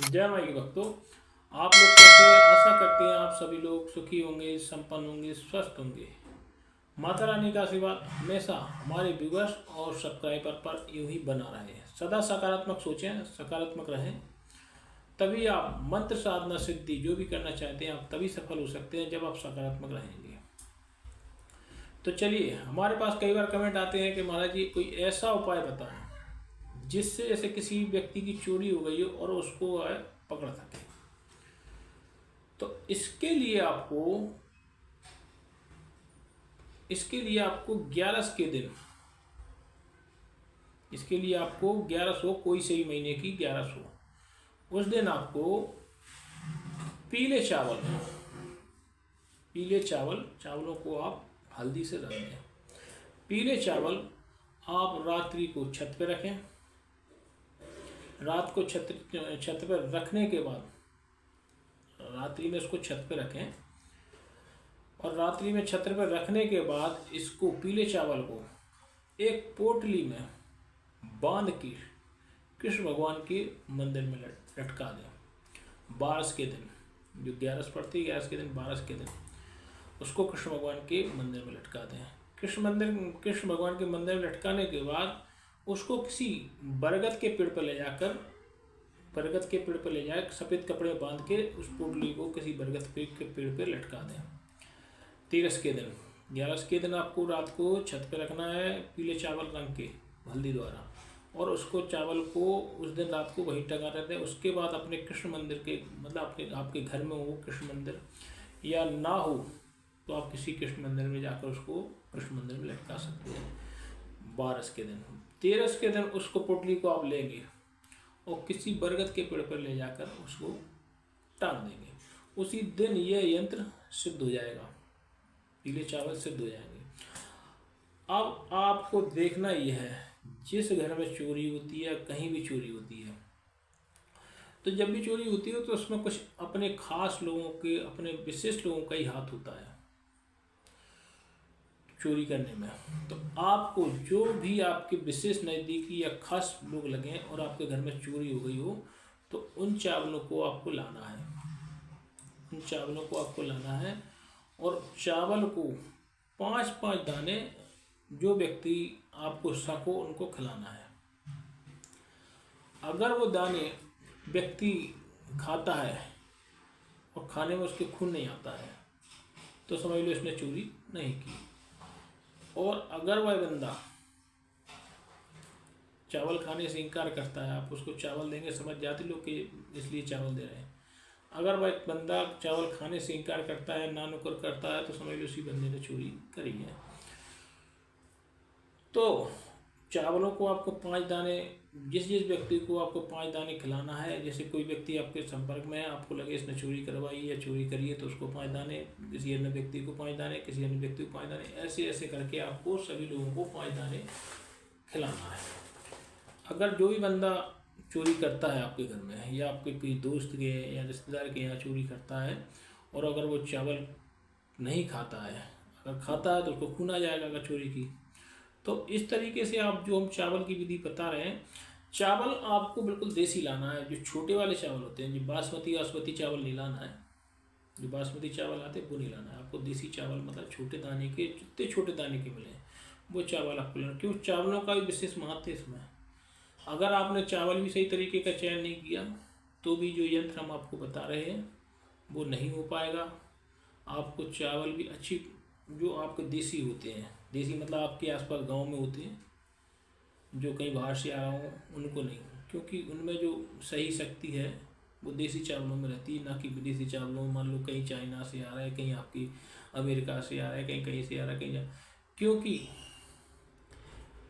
जय माई के भक्तों, आप लोग कैसे हैं? आशा करते हैं आप सभी लोग सुखी होंगे, संपन्न होंगे, स्वस्थ होंगे। माता रानी का आशीर्वाद हमेशा हमारे व्यूअर्स और सब्सक्राइबर पर यूं ही बना रहे। सदा सकारात्मक सोचें, सकारात्मक रहें, तभी आप मंत्र साधना सिद्धि जो भी करना चाहते हैं आप तभी सफल हो सकते हैं जब आप सकारात्मक रहेंगे। तो चलिए, हमारे पास कई बार कमेंट आते हैं कि महाराज जी कोई ऐसा उपाय बताएं जिससे जैसे किसी व्यक्ति की चोरी हो गई हो और उसको पकड़ सके। तो इसके लिए आपको 1100 कोई सही महीने की 1100 उस दिन आपको पीले चावलों को आप हल्दी से रख दें। पीले चावल आप रात्रि को छत पे रखें। रात को छत पर रखने के बाद रात्रि में इसको छत पे रखें और रात्रि में छत पर रखने के बाद इसको पीले चावल को एक पोटली में बांध के कृष्ण भगवान के मंदिर में लटका दें। 12 के दिन, जो 11 पड़ती है 11 के दिन, 12 के दिन उसको कृष्ण भगवान के मंदिर में लटका दें। कृष्ण भगवान के मंदिर में लटकाने के बाद उसको किसी बरगद के पेड़ पर ले जाकर सफ़ेद कपड़े बांध के उस पोटली को किसी बरगद के पेड़ पर लटका दें। 13 के दिन, 11 के दिन आपको रात को छत पर रखना है पीले चावल रंग के हल्दी द्वारा, और उसको चावल को उस दिन रात को वहीं टंगा रहते हैं। उसके बाद अपने कृष्ण मंदिर के मतलब आपके घर में हो कृष्ण मंदिर, या ना हो तो आप किसी कृष्ण मंदिर में जाकर उसको कृष्ण मंदिर में लटका सकते हैं 12 के दिन। 13 के दिन उसको पोटली को आप लेंगे और किसी बरगद के पेड़ पर ले जाकर उसको टांग देंगे। उसी दिन यह यंत्र सिद्ध हो जाएगा, पीले चावल सिद्ध हो जाएंगे। अब आपको देखना यह है, जिस घर में चोरी होती है, कहीं भी चोरी होती है, तो जब भी चोरी होती है तो उसमें कुछ अपने खास लोगों के, अपने विशेष लोगों का ही हाथ होता है चोरी करने में। तो आपको जो भी आपके विशेष नज़दीकी या खास लोग लगे और आपके घर में चोरी हो गई हो, तो उन चावलों को आपको लाना है और चावल को 5-5 दाने जो व्यक्ति आपको शक हो उनको खिलाना है। अगर वो दाने व्यक्ति खाता है और खाने में उसके खून नहीं आता है तो समझ लो इसने चोरी नहीं की। और अगर वह बंदा चावल खाने से इनकार करता है, आप उसको चावल देंगे, समझ जाते लोग कि इसलिए चावल दे रहे हैं। अगर वह बंदा चावल खाने से इनकार करता है, ना नुकर करता है, तो समझ लो उसी बंदे ने चोरी करी है। तो चावलों को आपको 5 दाने, जिस व्यक्ति को आपको 5 दाने खिलाना है, जैसे कोई व्यक्ति आपके संपर्क में है, आपको लगे इसने चोरी करवाई या चोरी करी है, तो उसको 5 दाने, किसी अन्य व्यक्ति को 5 दाने, किसी अन्य व्यक्ति को 5 दाने, ऐसे ऐसे करके आपको सभी लोगों को 5 दाने खिलाना है। अगर जो भी बंदा चोरी करता है आपके घर में या आपके कोई दोस्त के या रिश्तेदार के यहाँ चोरी करता है, और अगर वो चावल नहीं खाता है, अगर खाता है तो उसको खून आ जाएगा अगर चोरी की। तो इस तरीके से आप जो हम चावल की विधि बता रहे हैं, चावल आपको बिल्कुल देसी लाना है। जो छोटे वाले चावल होते हैं, जो बासमती चावल नहीं लाना है, जो बासमती चावल आते हैं वो नहीं लाना है आपको। देसी चावल मतलब छोटे दाने के, जितने छोटे दाने के मिले वो चावल आपको लेना, क्यों चावलों का भी विशेष महत्व है इसमें। अगर आपने चावल भी सही तरीके का चयन नहीं किया तो भी जो यंत्र हम आपको बता रहे हैं वो नहीं हो पाएगा। आपको चावल भी अच्छी, जो आपके देसी होते हैं, देसी मतलब आपके आसपास गांव में होते हैं, जो कहीं बाहर से आ रहा हो उनको नहीं, क्योंकि उनमें जो सही शक्ति है वो देसी चावलों में रहती है, ना कि विदेशी चावलों में। मान लो कहीं चाइना से आ रहा है, कहीं आपकी अमेरिका से आ रहा है, कहीं कहीं से आ रहा है, कहीं क्योंकि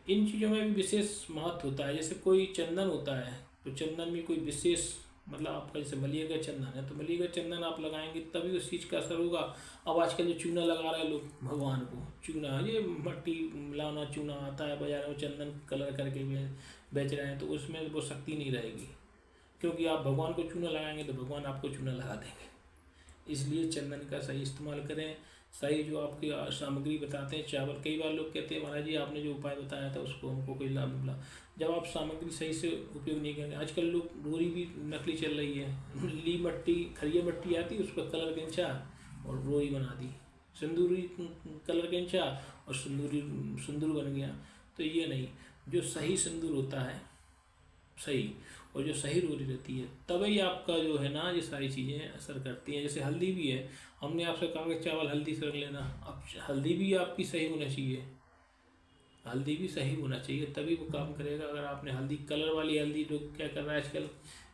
इन चीज़ों में भी विशेष महत्व होता है। जैसे कोई चंदन होता है तो चंदन में कोई विशेष, मतलब आपका जैसे मलिए का चंदन है तो मलिए का चंदन आप लगाएंगे तभी उस चीज़ का असर होगा। अब आजकल जो चूना लगा रहे हैं लोग भगवान को, चूना, ये मट्टी मिलाना चूना आता है बाजार में, चंदन कलर करके बेच रहे हैं, तो उसमें वो शक्ति नहीं रहेगी, क्योंकि आप भगवान को चूना लगाएंगे तो भगवान आपको चूना लगा देंगे। इसलिए चंदन का सही इस्तेमाल करें। सही जो आपकी सामग्री बताते हैं चावल, कई बार लोग कहते हैं महाराज जी आपने जो उपाय बताया था उसको हमको कोई लाभ मिला। जब आप सामग्री सही से उपयोग नहीं करेंगे, आजकल लोग रोरी भी नकली चल रही है, ली मट्टी खरिया मट्टी आती है उस पर कलर खींचा और रोरी बना दी, सिंदूरी कलर खींचा और सिंदूर बन गया। तो ये नहीं, जो सही सिंदूर होता है सही, और जो सही रोरी रहती है तभी आपका जो है ना ये सारी चीज़ें असर करती हैं। जैसे हल्दी भी है, हमने आपसे कहा कि चावल हल्दी से रख लेना, अब हल्दी भी आपकी सही होना चाहिए, हल्दी भी सही होना चाहिए तभी वो काम करेगा। अगर आपने हल्दी कलर वाली हल्दी, लोग क्या कर रहा है आजकल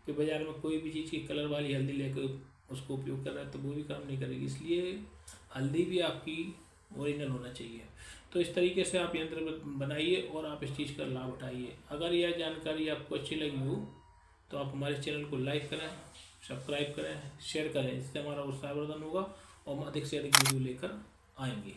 कि बाज़ार में कोई भी चीज़ की कलर वाली हल्दी लेकर उसको उपयोग कर रहा है तो वो भी काम नहीं करेगी। इसलिए हल्दी भी आपकी ओरिजिनल होना चाहिए। तो इस तरीके से आप यंत्र बनाइए और आप इस चीज़ का लाभ उठाइए। अगर यह जानकारी आपको अच्छी लगी हो तो आप हमारे चैनल को लाइक करें, सब्सक्राइब करें, शेयर करें, इससे हमारा उत्साहवर्धन होगा और हम अधिक से अधिक वीडियो लेकर आएंगे।